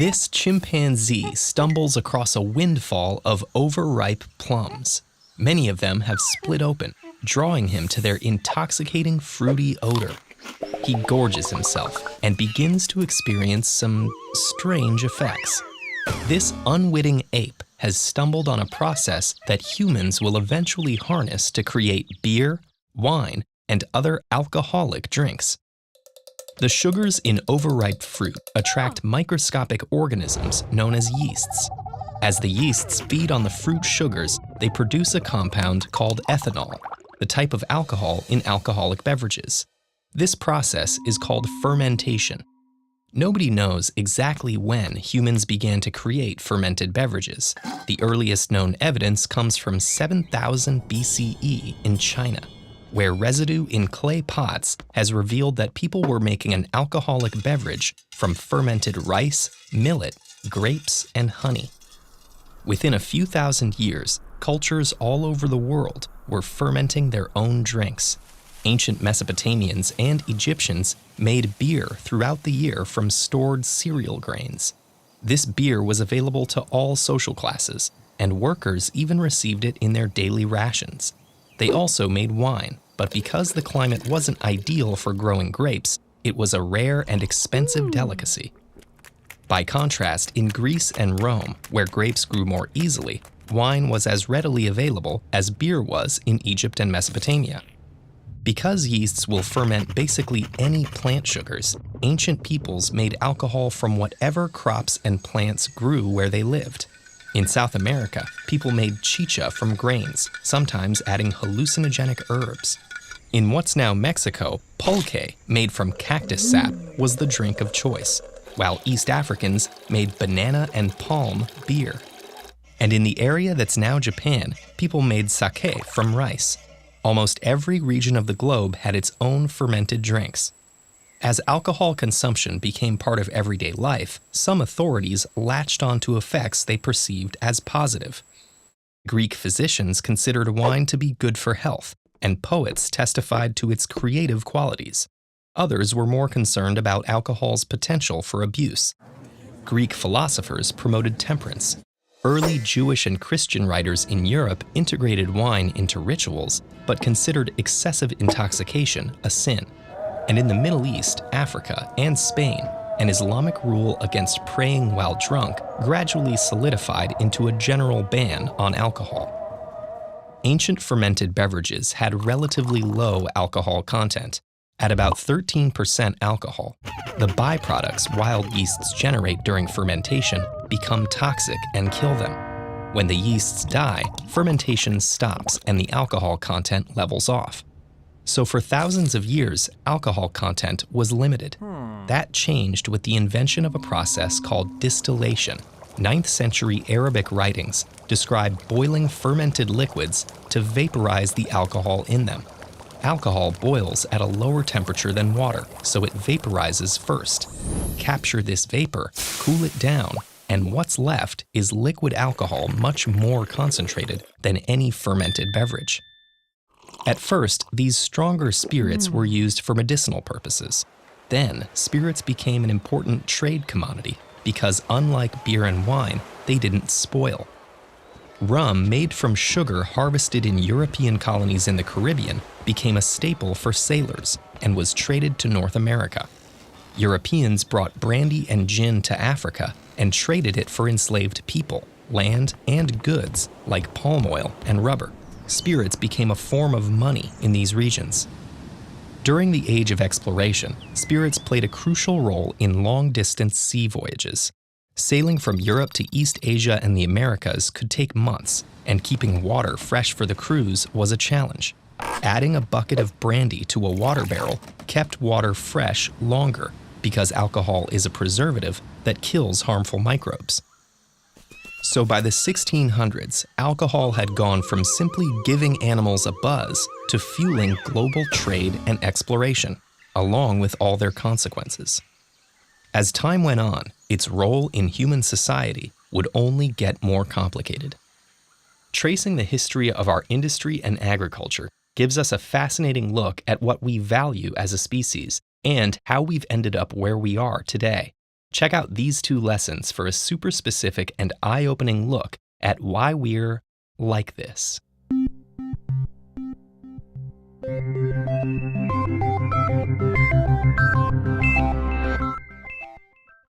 This chimpanzee stumbles across a windfall of overripe plums. Many of them have split open, drawing him to their intoxicating fruity odor. He gorges himself and begins to experience some strange effects. This unwitting ape has stumbled on a process that humans will eventually harness to create beer, wine, and other alcoholic drinks. The sugars in overripe fruit attract microscopic organisms known as yeasts. As the yeasts feed on the fruit sugars, they produce a compound called ethanol, the type of alcohol in alcoholic beverages. This process is called fermentation. Nobody knows exactly when humans began to create fermented beverages. The earliest known evidence comes from 7000 BCE in China, where residue in clay pots has revealed that people were making an alcoholic beverage from fermented rice, millet, grapes, and honey. Within a few thousand years, cultures all over the world were fermenting their own drinks. Ancient Mesopotamians and Egyptians made beer throughout the year from stored cereal grains. This beer was available to all social classes, and workers even received it in their daily rations. They also made wine, but because the climate wasn't ideal for growing grapes, it was a rare and expensive delicacy. By contrast, in Greece and Rome, where grapes grew more easily, wine was as readily available as beer was in Egypt and Mesopotamia. Because yeasts will ferment basically any plant sugars, ancient peoples made alcohol from whatever crops and plants grew where they lived. In South America, people made chicha from grains, sometimes adding hallucinogenic herbs. In what's now Mexico, pulque, made from cactus sap, was the drink of choice, while East Africans made banana and palm beer. And in the area that's now Japan, people made sake from rice. Almost every region of the globe had its own fermented drinks. As alcohol consumption became part of everyday life, some authorities latched onto effects they perceived as positive. Greek physicians considered wine to be good for health, and poets testified to its creative qualities. Others were more concerned about alcohol's potential for abuse. Greek philosophers promoted temperance. Early Jewish and Christian writers in Europe integrated wine into rituals, but considered excessive intoxication a sin. And in the Middle East, Africa, and Spain, an Islamic rule against praying while drunk gradually solidified into a general ban on alcohol. Ancient fermented beverages had relatively low alcohol content, at about 13% alcohol. The byproducts wild yeasts generate during fermentation become toxic and kill them. When the yeasts die, fermentation stops and the alcohol content levels off. So for thousands of years, alcohol content was limited. That changed with the invention of a process called distillation. 9th century Arabic writings describe boiling fermented liquids to vaporize the alcohol in them. Alcohol boils at a lower temperature than water, so it vaporizes first. Capture this vapor, cool it down, and what's left is liquid alcohol much more concentrated than any fermented beverage. At first, these stronger spirits were used for medicinal purposes. Then, spirits became an important trade commodity because unlike beer and wine, they didn't spoil. Rum made from sugar harvested in European colonies in the Caribbean became a staple for sailors and was traded to North America. Europeans brought brandy and gin to Africa and traded it for enslaved people, land, and goods like palm oil and rubber. Spirits became a form of money in these regions. During the Age of Exploration, spirits played a crucial role in long-distance sea voyages. Sailing from Europe to East Asia and the Americas could take months, and keeping water fresh for the crews was a challenge. Adding a bucket of brandy to a water barrel kept water fresh longer because alcohol is a preservative that kills harmful microbes. So by the 1600s, alcohol had gone from simply giving animals a buzz to fueling global trade and exploration, along with all their consequences. As time went on, its role in human society would only get more complicated. Tracing the history of our industry and agriculture gives us a fascinating look at what we value as a species and how we've ended up where we are today. Check out these 2 lessons for a super specific and eye-opening look at why we're like this.